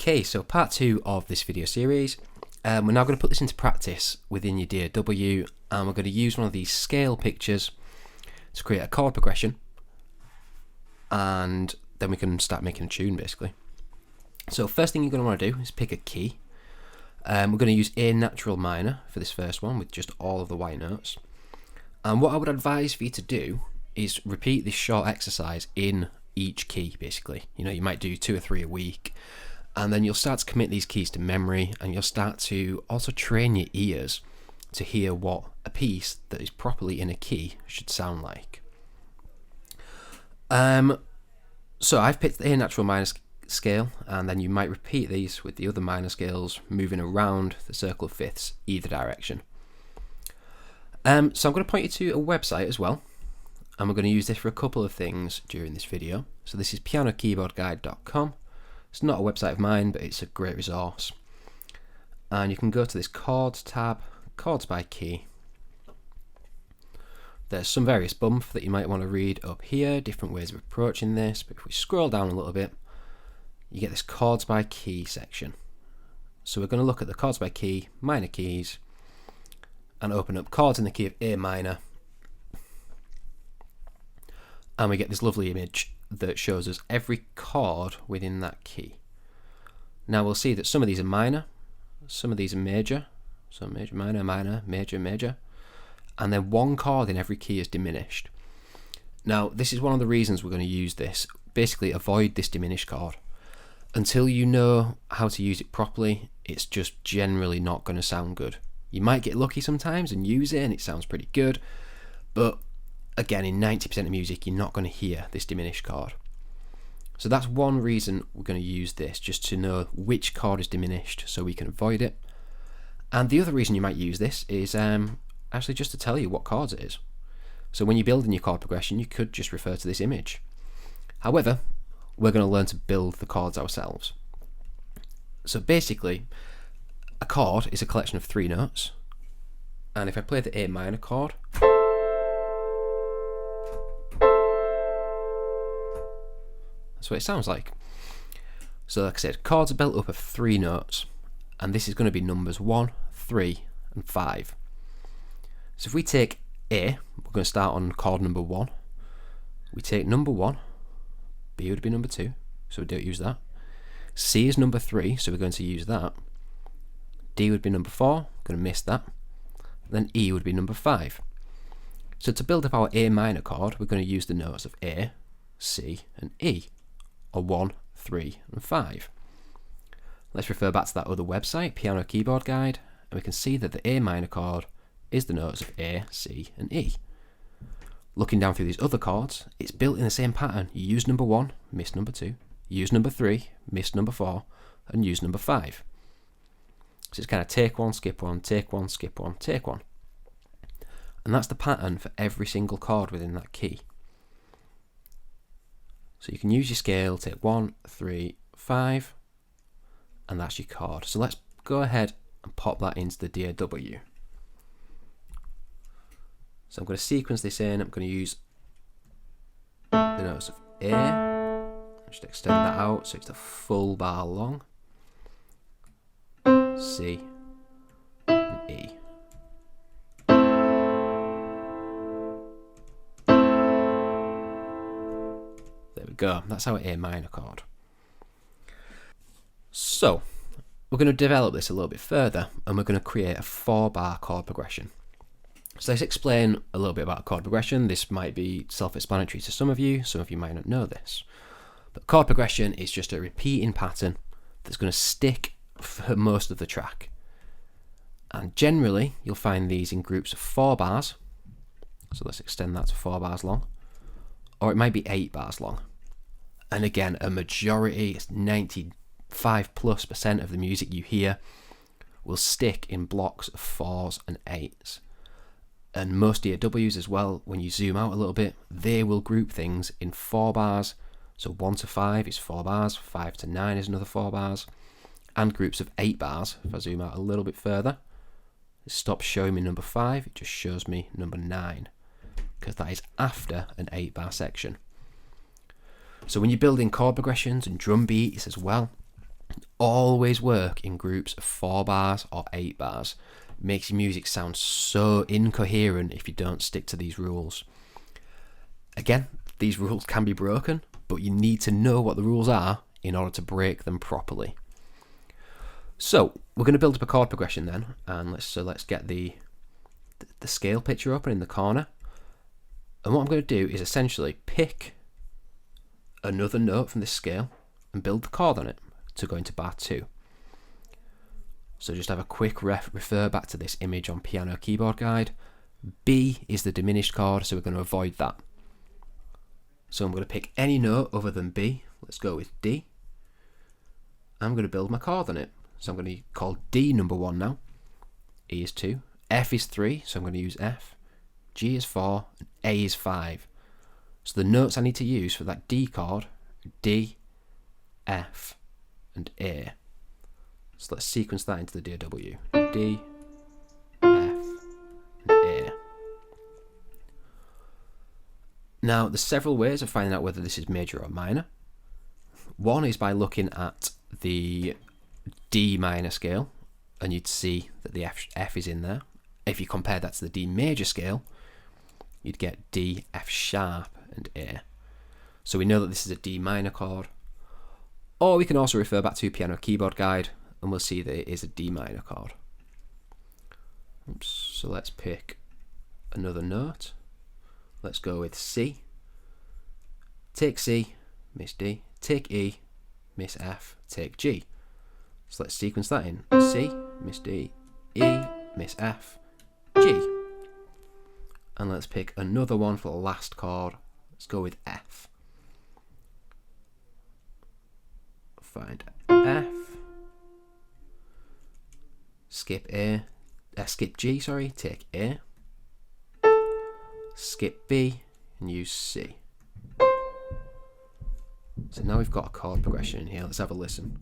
Okay, so part 2 of this video series. We're now going to put this into practice within your DAW, and we're going to use one of these scale pictures to create a chord progression, and then we can start making a tune basically. So first thing you're going to want to do is pick a key. We're going to use A natural minor for this first one with just all of the white notes. And what I would advise for you to do is repeat this short exercise in each key basically. You know, you might do 2 or 3 a week, and then you'll start to commit these keys to memory, and you'll start to also train your ears to hear what a piece that is properly in a key should sound like. So I've picked the A natural minor scale, and then you might repeat these with the other minor scales moving around the circle of fifths either direction. So I'm going to point you to a website as well, and we're going to use this for a couple of things during this video. So this is pianokeyboardguide.com. It's not a website of mine, but it's a great resource. And you can go to this chords tab, chords by key. There's some various bump that you might want to read up here, different ways of approaching this, but if we scroll down a little bit, you get this chords by key section. So we're going to look at the chords by key, minor keys, and open up chords in the key of A minor. And we get this lovely image that shows us every chord within that key. Now we'll see that some of these are minor, some of these are major, so major, minor, minor, major, major, and then one chord in every key is diminished. Now this is one of the reasons we're going to use this. Basically avoid this diminished chord. Until you know how to use it properly, it's just generally not going to sound good. You might get lucky sometimes and use it and it sounds pretty good, but again, in 90% of music, you're not going to hear this diminished chord. So that's one reason we're going to use this, just to know which chord is diminished so we can avoid it. And the other reason you might use this is actually just to tell you what chords it is. So when you're building your chord progression, you could just refer to this image. However, we're going to learn to build the chords ourselves. So basically, a chord is a collection of 3 notes. And if I play the A minor chord, that's what it sounds like. So like I said, chords are built up of 3 notes, and this is going to be numbers 1, 3 and 5. So if we take A, we're going to start on chord number 1. We take number 1, B would be number 2, so we don't use that. C is number 3, so we're going to use that. D would be number 4, going to miss that. Then E would be number 5. So to build up our A minor chord, we're going to use the notes of A, C and E, or 1, 3 and 5. Let's refer back to that other website, Piano Keyboard Guide, and we can see that the A minor chord is the notes of A, C and E. Looking down through these other chords, it's built in the same pattern. You use number 1, miss number 2, use number 3, miss number 4, and use number 5. So it's kind of take 1, skip 1, take 1, skip 1, take 1. And that's the pattern for every single chord within that key. So you can use your scale, take 1, 3, 5, and that's your chord. So let's go ahead and pop that into the DAW. So I'm going to sequence this in. I'm going to use the notes of A. Just extend that out so it's a full bar long. C and E. There we go. That's our A minor chord. So we're going to develop this a little bit further, and we're going to create a 4-bar chord progression. So let's explain a little bit about chord progression. This might be self-explanatory to some of you might not know this. But chord progression is just a repeating pattern that's going to stick for most of the track. And generally, you'll find these in groups of 4 bars. So let's extend that to 4 bars long. Or it might be 8 bars long. And again, a majority, 95+% of the music you hear will stick in blocks of 4s and 8s. And most DAWs as well, when you zoom out a little bit, they will group things in 4 bars. So 1 to 5 is 4 bars, 5 to 9 is another 4 bars, and groups of 8 bars. If I zoom out a little bit further, it stops showing me number 5, it just shows me number 9, because that is after an 8-bar section. So when you're building chord progressions and drum beats as well, always work in groups of 4 bars or 8 bars. It makes your music sound so incoherent if you don't stick to these rules. Again, these rules can be broken, but you need to know what the rules are in order to break them properly. So we're going to build up a chord progression then, and let's get the scale picture open in the corner. And what I'm going to do is essentially pick another note from this scale and build the chord on it to go into bar 2. So just have a quick refer back to this image on Piano Keyboard Guide. B is the diminished chord, so we're going to avoid that. So I'm going to pick any note other than B. Let's go with D. I'm going to build my chord on it. So I'm going to call D number 1 now. E is 2. F is 3, so I'm going to use F. G is 4, and A is 5. So the notes I need to use for that D chord are D, F, and A. So let's sequence that into the DAW. D, F, and A. Now, there's several ways of finding out whether this is major or minor. One is by looking at the D minor scale, and you'd see that the F is in there. If you compare that to the D major scale, you'd get D, F sharp, and A. So we know that this is a D minor chord. Or we can also refer back to Piano Keyboard Guide, and we'll see that it is a D minor chord. Oops, so let's pick another note. Let's go with C. Take C, miss D. Take E, miss F, take G. So let's sequence that in. C, miss D, E, miss F, G. And let's pick another one for the last chord. Let's go with F. Find F. Skip G, sorry, take A. Skip B and use C. So now we've got a chord progression in here. Let's have a listen.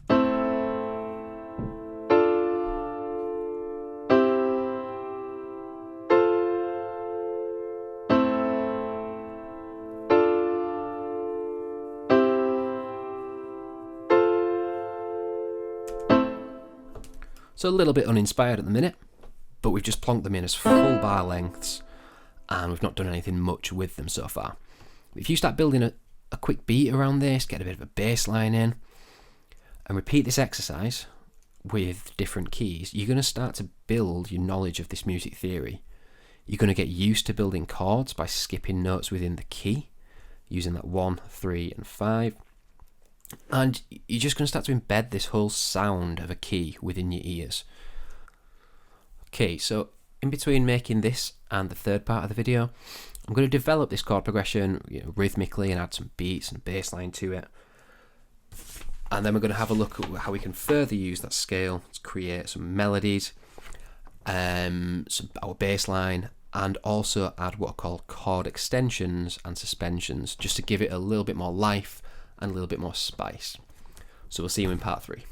So a little bit uninspired at the minute, but we've just plonked them in as full bar lengths, and we've not done anything much with them so far. If you start building a quick beat around this, get a bit of a bass line in, and repeat this exercise with different keys, you're going to start to build your knowledge of this music theory. You're going to get used to building chords by skipping notes within the key, using that 1, 3, and 5. And you're just going to start to embed this whole sound of a key within your ears. Okay, so in between making this and the third part of the video, I'm going to develop this chord progression, rhythmically, and add some beats and bass line to it. And then we're going to have a look at how we can further use that scale to create some melodies, our bass line, and also add what are called chord extensions and suspensions, just to give it a little bit more life and a little bit more spice. So we'll see you in part 3.